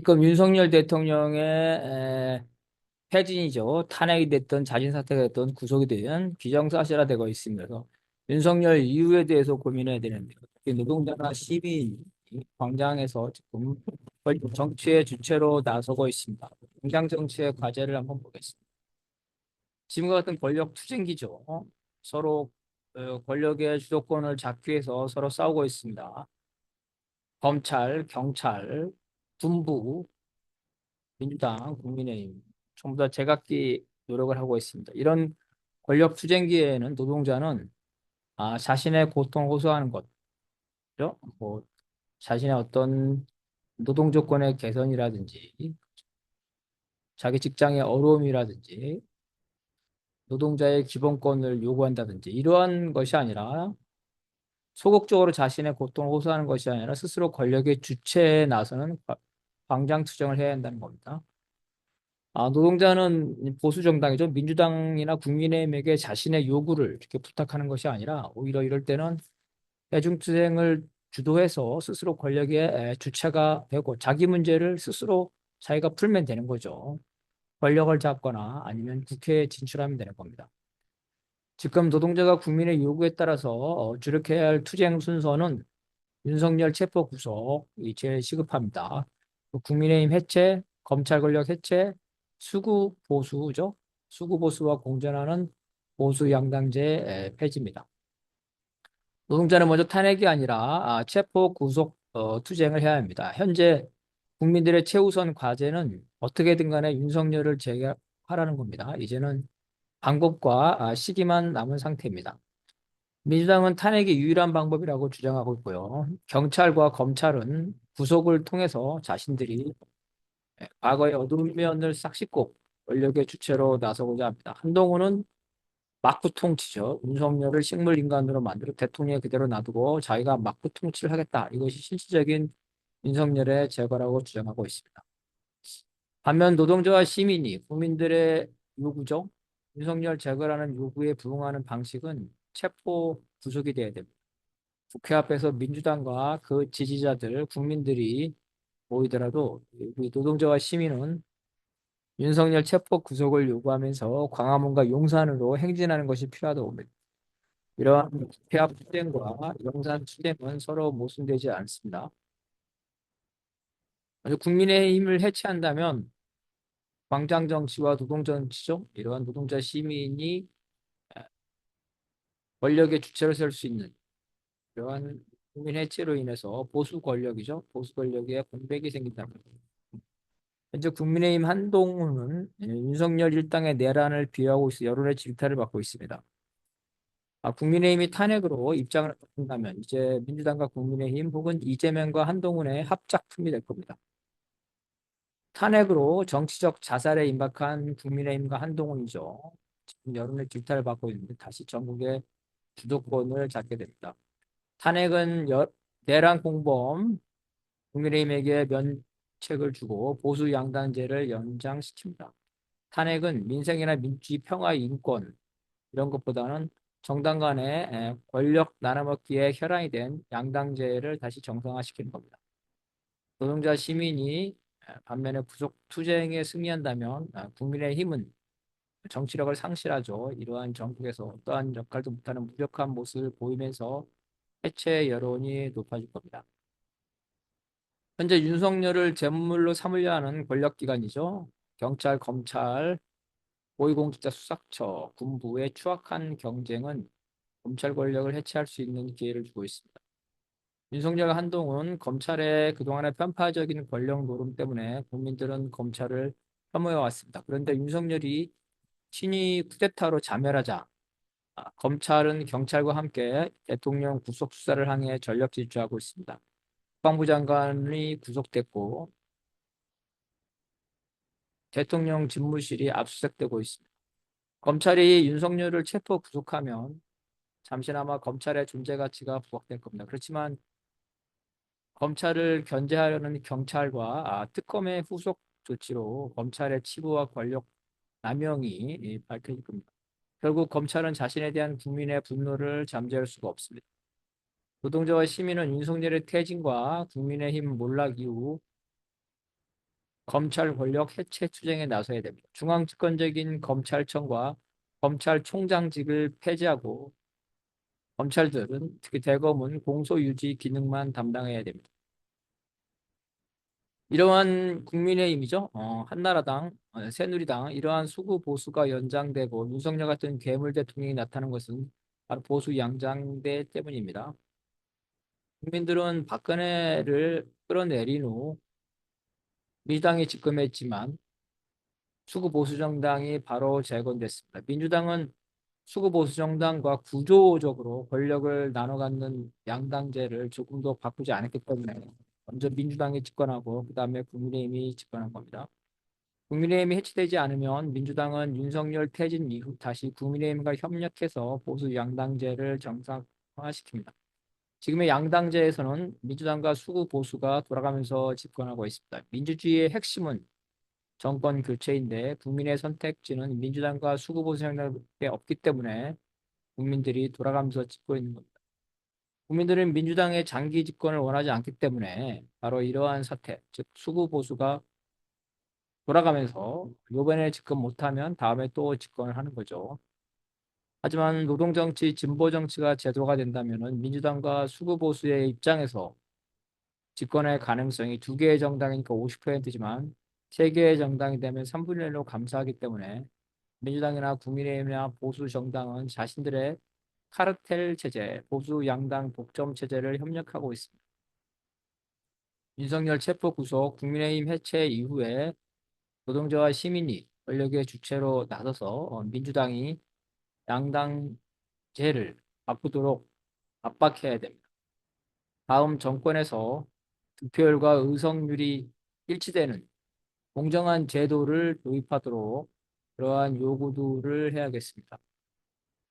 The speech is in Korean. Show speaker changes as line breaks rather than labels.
지금 윤석열 대통령의 퇴진이죠. 탄핵이 됐던 자진 사퇴가 됐던 구속이 된 기정사실화되고 있습니다. 그래서 윤석열 이후에 대해서 고민해야 되는데 특히 노동자나 시민이 광장에서 지금 정치의 주체로 나서고 있습니다. 광장 정치의 과제를 한번 보겠습니다. 지금과 같은 권력 투쟁기죠. 서로 권력의 주도권을 잡기 위해서 서로 싸우고 있습니다. 검찰, 경찰, 군부, 민주당, 국민의힘 전부 다 제각기 노력을 하고 있습니다. 이런 권력 투쟁기에는 노동자는 자신의 고통을 호소하는 거죠. 뭐 자신의 어떤 노동 조건의 개선이라든지 자기 직장의 어려움이라든지 노동자의 기본권을 요구한다든지 이러한 것이 아니라 소극적으로 자신의 고통을 호소하는 것이 아니라 스스로 권력의 주체에 나서는 광장 투쟁을 해야 한다는 겁니다. 노동자는 보수 정당이죠. 민주당이나 국민의힘에게 자신의 요구를 이렇게 부탁하는 것이 아니라 오히려 이럴 때는 대중투쟁을 주도해서 스스로 권력의 주체가 되고 자기 문제를 스스로 자기가 풀면 되는 거죠. 권력을 잡거나 아니면 국회에 진출하면 되는 겁니다. 지금 노동자가 국민의 요구에 따라서 주력해야 할 투쟁 순서는 윤석열 체포 구속이 제일 시급합니다. 국민의힘 해체, 검찰 권력 해체, 수구 보수죠. 수구 보수와 공존하는 보수 양당제 폐지입니다. 노동자는 먼저 탄핵이 아니라 체포 구속 투쟁을 해야 합니다. 현재 국민들의 최우선 과제는 어떻게든 간에 윤석열을 제거하라는 겁니다. 이제는 방법과 시기만 남은 상태입니다. 민주당은 탄핵이 유일한 방법이라고 주장하고 있고요. 경찰과 검찰은 구속을 통해서 자신들이 과거의 어두운 면을 싹 씻고 권력의 주체로 나서고자 합니다. 한동훈은 막부 통치죠. 윤석열을 식물인간으로 만들어 대통령이 그대로 놔두고 자기가 막부 통치를 하겠다. 이것이 실질적인 윤석열의 제거라고 주장하고 있습니다. 반면 노동자와 시민이 국민들의 요구죠. 윤석열 제거라는 요구에 부응하는 방식은 체포 구속이 돼야 됩니다. 국회 앞에서 민주당과 그 지지자들, 국민들이 모이더라도 우리 노동자와 시민은 윤석열 체포 구속을 요구하면서 광화문과 용산으로 행진하는 것이 필요하다고 봅니다. 이러한 국회 앞 투쟁과 용산 투쟁은 서로 모순되지 않습니다. 먼저 국민의힘을 해체한다면 광장 정치와 노동 정치죠. 이러한 노동자 시민이 권력의 주체로 설 수 있는 이러한 국민 해체로 인해서 보수 권력이죠. 보수 권력에 공백이 생긴다는 겁니다. 현재 국민의힘 한동훈은 윤석열 일당의 내란을 비하하고 있어 여론의 질타를 받고 있습니다. 국민의힘이 탄핵으로 입장을 바꾼다면 이제 민주당과 국민의힘 혹은 이재명과 한동훈의 합작품이 될 겁니다. 탄핵으로 정치적 자살에 임박한 국민의힘과 한동훈이죠. 지금 여론의 질타를 받고 있는데 다시 전국의 주도권을 잡게 됩니다. 탄핵은 내란 공범 국민의힘에게 면책을 주고 보수 양당제를 연장시킵니다. 탄핵은 민생이나 민주주의, 평화, 인권 이런 것보다는 정당 간의 권력 나눠먹기에 혈안이 된 양당제를 다시 정상화시키는 겁니다. 노동자 시민이 반면에 부속 투쟁에 승리한다면 국민의힘은 정치력을 상실하죠. 이러한 정국에서 어떠한 역할도 못하는 무력한 모습을 보이면서 해체 여론이 높아질 겁니다. 현재 윤석열을 제물로 삼으려 하는 권력기관이죠. 경찰, 검찰, 고위공직자 수사처, 군부의 추악한 경쟁은 검찰 권력을 해체할 수 있는 기회를 주고 있습니다. 윤석열 한동훈 검찰의 그동안의 편파적인 권력 노름 때문에 국민들은 검찰을 혐오해 왔습니다. 그런데 윤석열이 친위 쿠데타로 자멸하자 검찰은 경찰과 함께 대통령 구속 수사를 향해 전력 질주하고 있습니다. 국방부 장관이 구속됐고 대통령 집무실이 압수수색되고 있습니다. 검찰이 윤석열을 체포 구속하면 잠시나마 검찰의 존재 가치가 부각될 겁니다. 그렇지만 검찰을 견제하려는 경찰과 특검의 후속 조치로 검찰의 치부와 권력 남용이 밝혀질 겁니다. 결국 검찰은 자신에 대한 국민의 분노를 잠재울 수가 없습니다. 노동자와 시민은 윤석열의 퇴진과 국민의힘 몰락 이후 검찰 권력 해체 투쟁에 나서야 됩니다. 중앙집권적인 검찰청과 검찰총장직을 폐지하고 검찰들은 특히 대검은 공소유지 기능만 담당해야 됩니다. 이러한 국민의힘이죠. 한나라당, 새누리당 이러한 수구 보수가 연장되고 윤석열 같은 괴물 대통령이 나타난 것은 바로 보수 양장대 때문입니다. 국민들은 박근혜를 끌어내린 후 민주당이 집권했지만 수구 보수 정당이 바로 재건됐습니다. 민주당은 수구 보수 정당과 구조적으로 권력을 나눠 갖는 양당제를 조금도 바꾸지 않았기 때문에 먼저 민주당이 집권하고 그다음에 국민의힘이 집권한 겁니다. 국민의힘이 해체되지 않으면 민주당은 윤석열 퇴진 이후 다시 국민의힘과 협력해서 보수 양당제를 정상화시킵니다. 지금의 양당제에서는 민주당과 수구 보수가 돌아가면서 집권하고 있습니다. 민주주의의 핵심은 정권 교체인데 국민의 선택지는 민주당과 수구 보수 정당에 없기 때문에 국민들이 돌아가면서 찍고 있는 겁니다. 국민들은 민주당의 장기 집권을 원하지 않기 때문에 바로 이러한 사태, 즉 수구 보수가 돌아가면서 이번에 집권 못하면 다음에 또 집권을 하는 거죠. 하지만 노동정치, 진보정치가 제도가 된다면 민주당과 수구 보수의 입장에서 집권의 가능성이 두 개의 정당이니까 50%지만 세 개의 정당이 되면 3분의 1로 감소하기 때문에 민주당이나 국민의힘이나 보수 정당은 자신들의 카르텔 체제, 보수 양당 독점 체제를 협력하고 있습니다. 윤석열 체포 구속, 국민의힘 해체 이후에 노동자와 시민이 권력의 주체로 나서서 민주당이 양당제를 바꾸도록 압박해야 됩니다. 다음 정권에서 득표율과 의석률이 일치되는 공정한 제도를 도입하도록 그러한 요구들을 해야겠습니다.